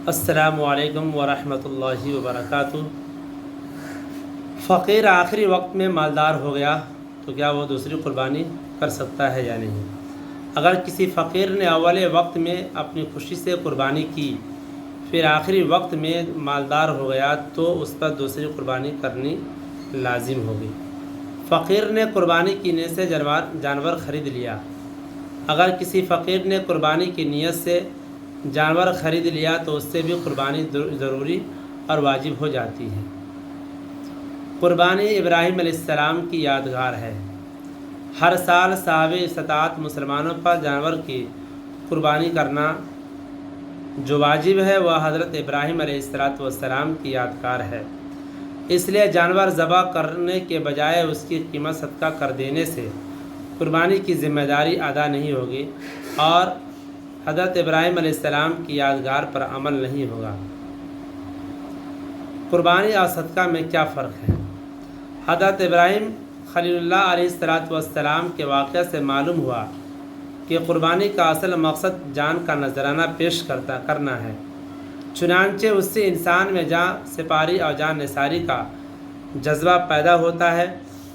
السلام علیکم ورحمۃ اللہ وبرکاتہ۔ فقیر آخری وقت میں مالدار ہو گیا تو کیا وہ دوسری قربانی کر سکتا ہے یا نہیں؟ اگر کسی فقیر نے اول وقت میں اپنی خوشی سے قربانی کی، پھر آخری وقت میں مالدار ہو گیا تو اس پر دوسری قربانی کرنی لازم ہوگی۔ فقیر نے قربانی کی نیت سے جانور خرید لیا۔ اگر کسی فقیر نے قربانی کی نیت سے جانور خرید لیا تو اس سے بھی قربانی ضروری اور واجب ہو جاتی ہے۔ قربانی ابراہیم علیہ السلام کی یادگار ہے۔ ہر سال صاحب استطاعت مسلمانوں پر جانور کی قربانی کرنا جو واجب ہے وہ حضرت ابراہیم علیہ السلام کی یادگار ہے۔ اس لیے جانور ذبح کرنے کے بجائے اس کی قیمت صدقہ کر دینے سے قربانی کی ذمہ داری ادا نہیں ہوگی اور حضرت ابراہیم علیہ السلام کی یادگار پر عمل نہیں ہوگا۔ قربانی اور صدقہ میں کیا فرق ہے؟ حضرت ابراہیم خلیل اللہ علیہ السلام کے واقعہ سے معلوم ہوا کہ قربانی کا اصل مقصد جان کا نذرانہ پیش کرنا ہے۔ چنانچہ اس سے انسان میں جان سپاری اور جان نثاری کا جذبہ پیدا ہوتا ہے،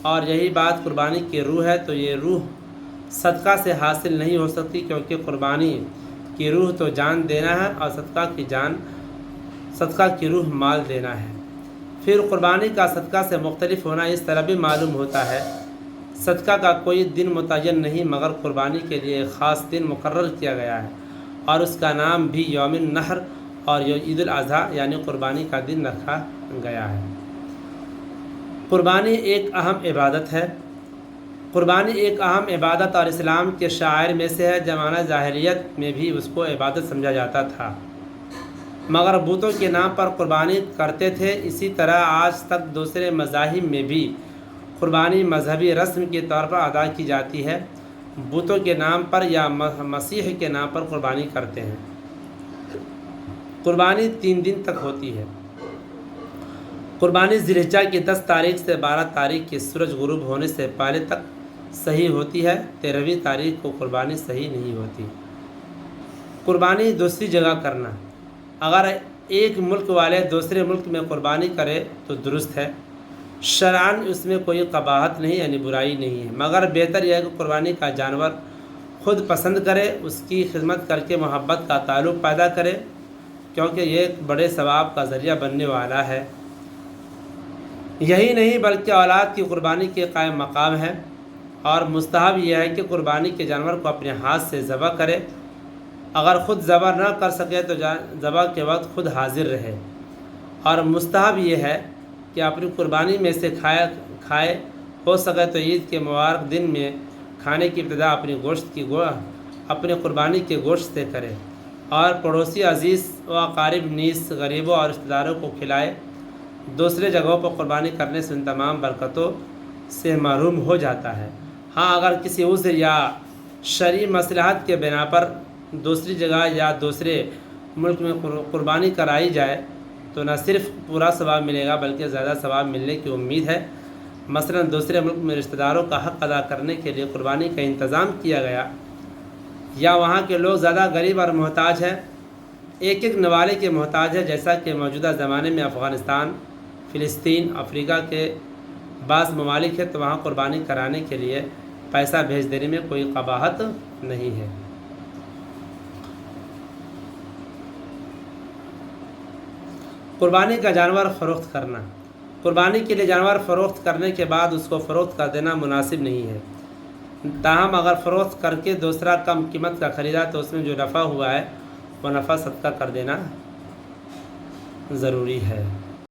اور یہی بات قربانی کی روح ہے۔ تو یہ روح صدقہ سے حاصل نہیں ہو سکتی، کیونکہ قربانی کی روح تو جان دینا ہے اور صدقہ کی روح مال دینا ہے۔ پھر قربانی کا صدقہ سے مختلف ہونا اس طرح بھی معلوم ہوتا ہے۔ صدقہ کا کوئی دن متعین نہیں، مگر قربانی کے لیے ایک خاص دن مقرر کیا گیا ہے، اور اس کا نام بھی یوم النحر اور عید الاضحیٰ یعنی قربانی کا دن رکھا گیا ہے۔ قربانی ایک اہم عبادت ہے۔ قربانی ایک اہم عبادت اور اسلام کے شعائر میں سے ہے۔ زمانہ جاہلیت میں بھی اس کو عبادت سمجھا جاتا تھا، مگر بتوں کے نام پر قربانی کرتے تھے۔ اسی طرح آج تک دوسرے مذاہب میں بھی قربانی مذہبی رسم کے طور پر ادا کی جاتی ہے۔ بتوں کے نام پر یا مسیح کے نام پر قربانی کرتے ہیں۔ قربانی 3 دن تک ہوتی ہے۔ قربانی ذی الحجہ کی 10 تاریخ سے 12 تاریخ کی سورج غروب ہونے سے پہلے تک صحیح ہوتی ہے۔ 13ویں تاریخ کو قربانی صحیح نہیں ہوتی۔ قربانی دوسری جگہ کرنا۔ اگر ایک ملک والے دوسرے ملک میں قربانی کرے تو درست ہے، شرعاً اس میں کوئی قباحت نہیں یعنی برائی نہیں ہے، مگر بہتر یہ ہے کہ قربانی کا جانور خود پسند کرے، اس کی خدمت کر کے محبت کا تعلق پیدا کرے، کیونکہ یہ ایک بڑے ثواب کا ذریعہ بننے والا ہے۔ یہی نہیں بلکہ اولاد کی قربانی کے قائم مقام ہے، اور مستحب یہ ہے کہ قربانی کے جانور کو اپنے ہاتھ سے ذبح کرے۔ اگر خود ذبح نہ کر سکے تو ذبح کے وقت خود حاضر رہے، اور مستحب یہ ہے کہ اپنی قربانی میں سے کھائے، ہو سکے تو عید کے مبارک دن میں کھانے کی ابتدا اپنے قربانی کے گوشت سے کرے، اور پڑوسی عزیز و اقارب نیز غریبوں اور رشتہ داروں کو کھلائے۔ دوسرے جگہوں پر قربانی کرنے سے ان تمام برکتوں سے محروم ہو جاتا ہے۔ ہاں، اگر کسی عذر یا شرعی مصلحت کے بنا پر دوسری جگہ یا دوسرے ملک میں قربانی کرائی جائے تو نہ صرف پورا ثواب ملے گا بلکہ زیادہ ثواب ملنے کی امید ہے۔ مثلا دوسرے ملک میں رشتہ داروں کا حق ادا کرنے کے لیے قربانی کا انتظام کیا گیا، یا وہاں کے لوگ زیادہ غریب اور محتاج ہیں، ایک نوالے کے محتاج ہے، جیسا کہ موجودہ زمانے میں افغانستان، فلسطین، افریقہ کے بعض ممالک ہے، تو وہاں قربانی کرانے کے لیے پیسہ بھیج دینے میں کوئی قباحت نہیں ہے۔ قربانی کا جانور فروخت کرنا۔ قربانی کے لیے جانور فروخت کرنے کے بعد اس کو فروخت کر دینا مناسب نہیں ہے، تاہم اگر فروخت کر کے دوسرا کم قیمت کا خریدا تو اس میں جو نفع ہوا ہے وہ نفع صدقہ کر دینا ضروری ہے۔